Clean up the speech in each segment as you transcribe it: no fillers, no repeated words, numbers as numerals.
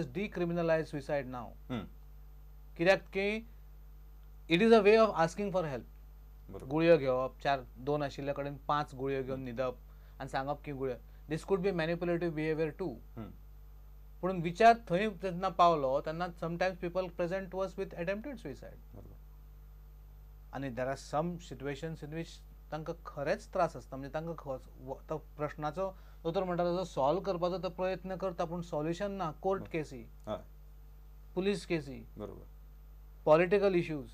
decriminalize suicide now. कित्याक की it is a way of asking for help. गुळयो घेवप, 2 आशिल्ल्या कडेन 5 गुळयो घेवन न्हिदप आनी सांगप की गुळयो. This could be manipulative behaviour too. पूण विचार थंय जेन्ना पावलो तेन्ना sometimes people present to us with attempted suicide. आनी there are some situations in which तांकां खरेंच त्रास आसता. म्हणजे तांकां तो प्रश्नाचो दोतोर म्हणटा तसो सॉल्व करपाचो तो प्रयत्न करता पूण सॉल्युशन ना. कोर्ट केसी, पुलीस केसी, पॉलिटिकल इश्यूज,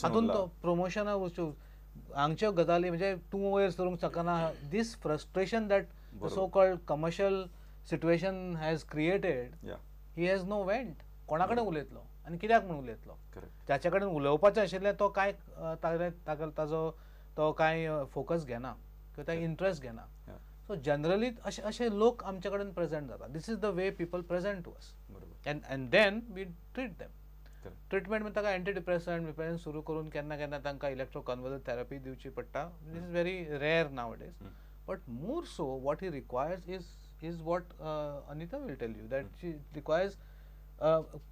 हातून तो प्रमोशना वस्तू हांगच्यो गजाली म्हणजे तूं वयर सरूंक शकना. This frustration that the so called commercial situation has created, he has no vent. कोणा कडेन उलयतलो आनी कित्याक म्हूण उलयतलो? जाचे कडेन उलोवपाचें आशिल्लें तो कांय ताजो तो कांय फोकस घेना किंवा ताका इंट्रस्ट घेना. सो जनरली अशे लोक आमचे कडेन प्रेझेंट जाता. This is the way people present to us and then we treat them. Treatment म्हणजे ताका एंटी डिप्रेसंट सुरू करून केन्ना केन्ना तांकां इलेक्ट्रो कन्वर्जन थेरपी दिवची पडटा. This is very rare nowadays. But more so what he requires is what Anita will tell you that she requires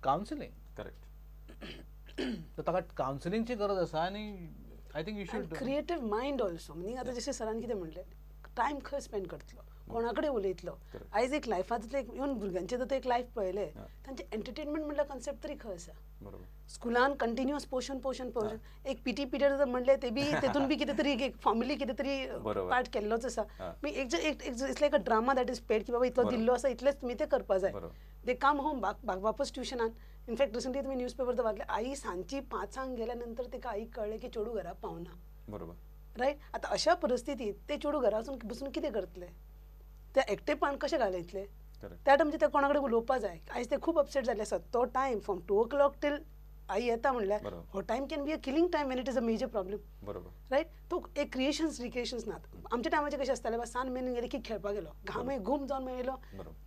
counselling. Correct. तर ताका कावन्सिलींगची गरज आसा आनी I think you should creative mind also. म्हणजे आता जशें सरान कितें म्हणलें, टायम खंय स्पेंड करतलो, कोणा कडेन उलयतलो. आयज एक लायफांतले इवन भुरग्यांचे तर एक लायफ पळयलें, तांचे एंटरटेनमेंट म्हणल्यार कॉन्सेप्ट तरी खंय आसा. स्कुलान कंटिन्युअस पोर्शन एक पीटी पिरियड जर म्हणलें ते बी तेतून बी कितें तरी एक फॉर्मली कितें तरी पार्ट केल्लोच आसा. It's like a drama that is paid की बाबा इतलो दिल्लो आसा इतलेच तुमी ते करपा जाय. दे कम होम वापस ट्युशनान. इनफॅक्ट रिसंटली तुमी न्यूजपेपर तर वाचले, आई सांजची 5 गेल्या नंतर तिका आईक कळलें की चेडू घरा पावना. बरोबर. रायट. आता अशा परिस्थितीत ते चेडू घरा बसून कितें करतले? ते एकटेपण कशें घालयतले? त्या टायम ते कोणा कडेन उलोवपा जाय. आयज ते खूब अपसेट जाल्ले आसात. तो टायम फ्रॉम 2 o'clock टील आई येता म्हणल्यार हो time can be a killing time when it is a major problem. बरोबर. रायट. तो एक रिक्रिएशन्स नात. आमच्या टायमाचे कशें आसतालें, बा सान मेन गेले की खेळपाक गेलो, घामय घूम जावन मेळयलो,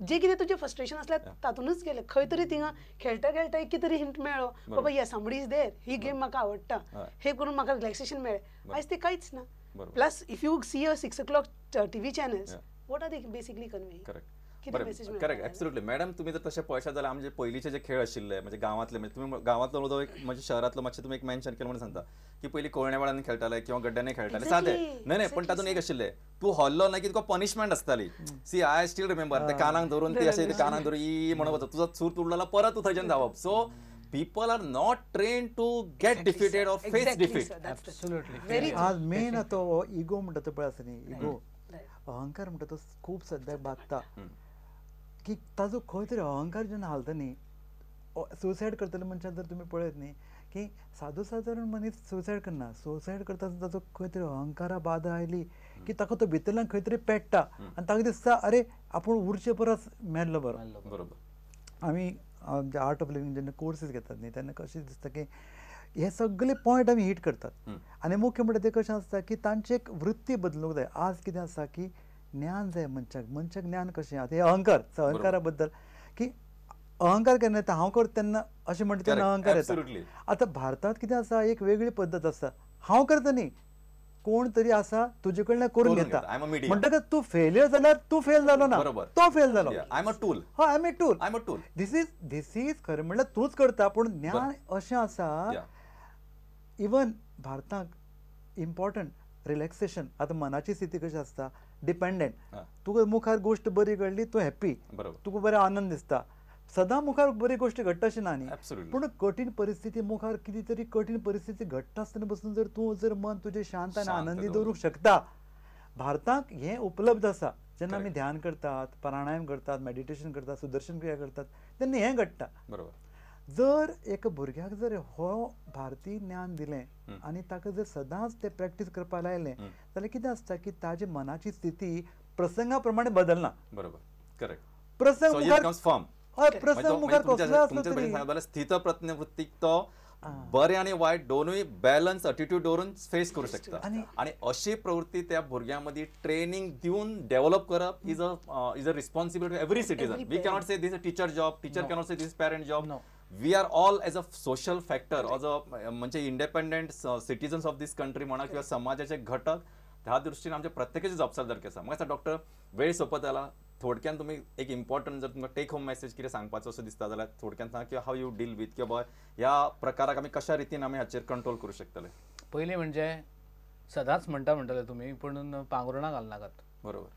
जे कितें तुजें फ्रस्ट्रेशन आसलें तातूनच गेले. खंय तरी थिंगा खेळटा खेळटा एक कितें तरी हिंट मेळ्ळो, बाबा या somebody is there, he game म्हाका आवडटा, हे करून म्हाका रिलॅक्सेशन मेळ्ळें. आयज ते कांयच ना. Plus if you see a 6 o'clock TV channels, what are they basically conveying? Correct. Absolutely. Madam तुम्ही जर तशें पळयशात जाल्यार आमचे पयलींचे जे खेळ आशिल्ले म्हणजे गांवांतले, म्हणजे तुम्ही गांवांतलो उदो एक म्हणजे शहरांतलो मातशें तुमी एक मेन्शन केलें म्हणून सांगता की पयलीं कोळण्या वेळांनी खेळटाले किंवा गड्ड्यांनी खेळटाले सादे. नाही पण तातूंत एक आशिल्लें, तूं हल्लो ना की तुका पनिशमेंट आसताली. सी आय स्टील रिमेंबर ते कानाक धरून ती अशें कानाक धरून ई म्हणून वचप, तुजो सूर तुडलेलो परत तूं थंयच्यान धांवप. So people are not trained to get defeated or face defeat. Absolutely. आज मेन तो इगो म्हणटा तो पळय आसा न्ही, इगो अहंकार म्हणटा तो खूब सद्याक बागता. की ताजो खंय तरी अहंकार जेन्ना हालता न्ही, सुसायड करतले मनशाक जर तुमी पळयत न्ही की सादारण मनीस सुसायड करना, सुसायड करता ताजो खंय तरी अहंकारा बाधा आयली की ताका तो भितरल्यान खंय तरी पेट्टा आनी ताका दिसता अरे आपूण उरचे परस मेल्लो बरो. बरोबर. आमी आर्ट ऑफ लिव्हिंग जेन्ना कोर्सीस घेतात न्ही तेन्ना कशें दिसता की हे सगळे पॉयंट आमी हिट करतात. आनी मुख्य म्हणटा ते कशें आसता की तांची एक वृत्ती बदलूंक जाय. आज कितें आसा की ज्ञान जाय मनशाक ज्ञान कशें आतां हे अहंकारा बद्दल की अहंकार केन्ना येता, हांव करता तेन्ना अशें म्हणटा तेन्ना अहंकार येता. आतां भारतांत कितें आसा, एक वेगळी पद्दत आसा, हांव करता न्ही कोण तरी आसा तुजे कडल्यान करून घेता म्हणटकच तूं फेलियर जाल्यार तूं फेल जालो ना, तो फेल जालो. I am a tool. हय, I am a tool. This is खरें म्हणल्यार तूंच करता. पूण ज्ञान अशें आसा, इवन भारताक इम्पॉर्टंट रिलॅक्सेशन. आतां मनाची स्थिती कशी आसता, डिपेंडंट. तुका मुखार गोश्ट बरी घडली तूं हॅप्पी, तुका बरें आनंद दिसता. सदां मुखार बरी गोश्ट घडटा अशी ना न्ही, पूण कठीण परिस्थिती मुखार कितें तरी कठीण परिस्थिती घडटा आसतना बसून जर तूं जर मन तुजें शांत आनी आनंदी दवरूंक शकता. भारताक हें उपलब्ध आसा. जेन्ना आमी ध्यान करतात, प्राणायाम करतात, मेडिटेशन करतात, सुदर्शन क्रिया करतात तेन्ना हें घडटा. जर एका भुरग्याक जर हो भारतीय ज्ञान दिलें आनी ताका जर सदांच तें प्रॅक्टीस करपाक लायलें जाल्यार कितें आसता की ताजी मनाची स्थिती प्रसंगा प्रमाणे बदलना. बरोबर. करेक्ट. प्रसंग स्थितप्रज्ञ वृत्तीक तो बरें आनी वायट दोनूय बॅलन्स एटिट्यूड दवरून फेस करूं शकता. आनी अशी प्रवृत्ती त्या भुरग्यां मदीं ट्रेनिंग दिवन डेव्हलप करप is a responsibility of every citizen. We cannot say this a teacher job, teacher cannot say this parent job. We are all as a social factor, as a म्हणजे independent citizens of this country म्हणा किंवा समाजाचे घटक. ह्या दृश्टीने आमच्या प्रत्येकाची जबाबदारी आसा. म्हाका डॉक्टर वेळ सोंपत आला. थोडक्यान तुम्ही एक इम्पॉर्टंट जर तुमकां टेक होम मेसेज कितें सांगपाचो असो दिसता जाल्यार थोडक्यान सांगा की हाव यू डील विथ की बाबा ह्या प्रकाराक आमी कशा रितीन आमी हाचेर कंट्रोल करूं शकतले. पयलीं म्हणजे सदांच म्हणटले तुमी पूण पांगरुणां घालनाकात. बरोबर.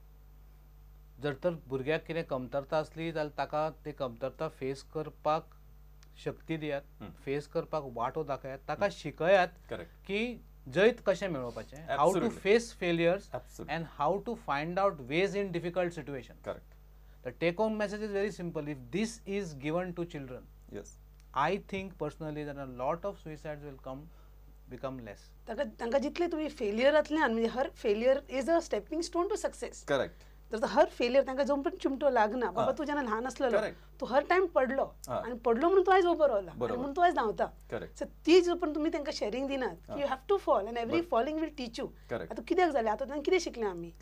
जर तर भुरग्याक कितें कमतरता असली जाल्यार ताका ती कमतरता फेस करपाक शक्ती दियात, फेस करपाक वाटो दाखयात, ताका शिकयात की जैत कशें मेळोवपाचें, how to face failures and how to find out ways in difficult situation. The take home message is very simple. If this is given to children, I think personally that a lot of suicides will become less. तांकां जितले तुमी फेलियरांतल्यान म्हणजे हर failure is a stepping stone to success. Correct. तर हर failure तांकां जो पण चिमटो लागना, बाबा तू जेन्ना ल्हान आसलेलो तू हर टायम पडलो आनी पडलो म्हणून तू आयज उबो रावला म्हणून तू आयज धांवता. सो ती जो पण तुमी तांकां शेअरिंग दिनात की you have to fall and every falling will teach you. आतां कित्याक जालें, आतां तांकां कितें शिकलें आमी,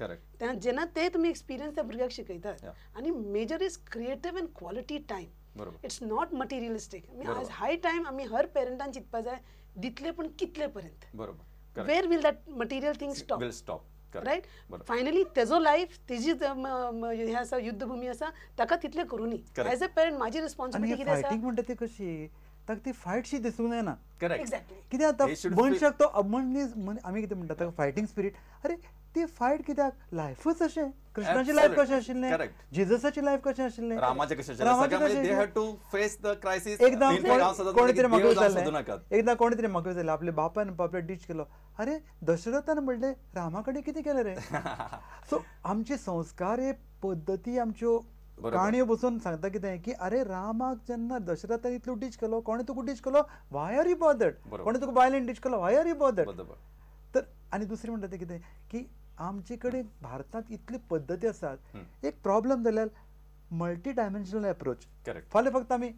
जेन्ना ते तुमी एक्सपिरियन्स त्या भुरग्याक शिकयतात. आनी major is creative and quality time. It's not materialistic. आज हाय टायम आमी हर पेरंटान चिंतपा जाय दितले पण कितले पर्यंत. बरोबर. Where will that material thing stop. Right. Finally तेजो लायफ तेजी हे आसा युद्धभूमी आसा ताका तितले करूनी. एज अ पेरंट माझी रिस्पॉन्सिबिलिटी कितें आसा. फायटिंग म्हणटा ती कशी ताका ती फायटशी दिसूंक येना. एक्झॅक्टली. कित्याक आतां मनशाक तो आमी कितें म्हणटा ताका फायटिंग स्पिरीट. अरे ती फायट कित्याक लायफच अशें. कृष्णाची लायफ कशें आशिल्लें, जिजसाची लायफ कशें आशिल्लें, रामाचें कशें आशिल्लें. They had to face the crisis. एकदां कोणी तरी म्हाका विचारलें आपल्या बापान बापायक टीच केलो, अरे दशरथान म्हणलें रामा कडेन कितें केलें रे. सो आमचे संस्कार हे पद्दती आमच्यो काणयो बसून सांगता कितें की अरे रामाक जेन्ना दशरथान इतलो टीच केलो, कोणें तुका टीच केलो, वाय आर यू बॉदर्ड. कोणें तुका बायलेन टीच केलो, वाय आर यू बॉदर्ड. तर आनी दुसरें म्हणटा तें कितें की आमचे कडेन भारतांत इतल्यो पद्दती आसात. एक प्रॉब्लम जाल्यार मल्टी डायमेन्शनल एप्रोच. फाल्यां फक्त आमी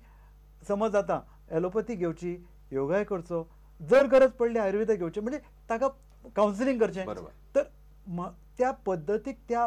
समज आतां एलोपॅथी घेवची, योगाय करचो, जर गरज पडली आयुर्वेदा घेवचें, म्हणजे ताका कावन्सिलींग करचें. तर त्या पद्दतीक त्या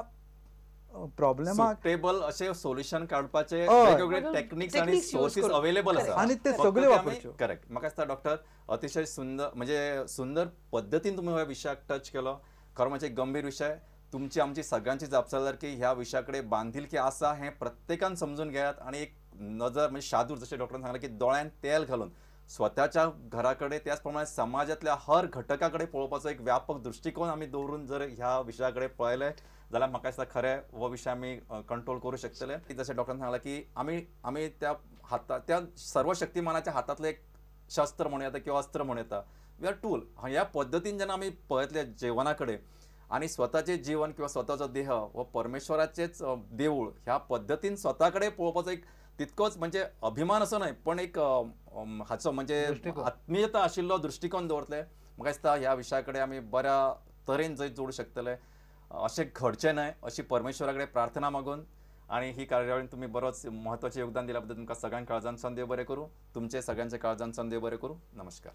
प्रॉब्लेमाक टेबल अशें सोल्युशन काडपाचे वेगवेगळे टेक्निक्स आनी सोर्सीस अवेलेबल आसा आनी ते सगळे वापरच्यो. करेक्ट. म्हाका दिसता डॉक्टर अतिशय सुंदर म्हणजे सुंदर पद्दतीन तुमी ह्या विशयाक टच केलो. खरो म्हणजे गंभीर विषय. तुमची आमची सगळ्यांची जबाबदारी ह्या विशयाकडे बांधिलकी आसा हें प्रत्येकान समजून घेयात आनी एक नजर म्हणजे शादूर जशें डॉक्टरान सांगलें की दोळ्यान तेल घालून स्वताच्या घराकडे त्याच प्रमाणे समाजातल्या हर घटका कडेन पळोवपाचो एक व्यापक दृश्टिकोन आमी दवरून जर ह्या विशयाकडे पळयले जाल्यार म्हाका दिसता खरें हो विशय आमी कंट्रोल करूं शकतले. जशें डॉक्टरान सांगलां की आमी त्या सर्व शक्तिमानाच्या हातांतलें एक शस्त्र म्हणूं येता किंवा अस्त्र म्हणूं येता. We are tool. ह्या पद्दतीन जेन्ना आमी पळयतले जिवना कडेन आनी स्वताचें जीवन किंवा स्वताचो देह हो परमेश्वराचेच देवूळ ह्या पद्दतीन स्वता कडेन पळोवपाचो एक तितकोच म्हणजे अभिमान असो न्हय पण एक हाचो म्हणजे आत्मीयता आशिल्लो दृश्टिकोन दवरतले. म्हाका दिसता ह्या विशया कडेन आमी बऱ्या तरेन जंय जोडूं शकतले. अशें घडचें न्हय अशी परमेश्वरा कडेन प्रार्थना मागून आनी ही कार्यावळीन तुमी बरोच म्हत्वाचें योगदान दिल्या बद्दल तुमकां सगळ्यांक काळजांतल्यान देव बरें करूं. तुमचे सगळ्यांचे काळजांतल्यान देव बरें करूं. नमस्कार.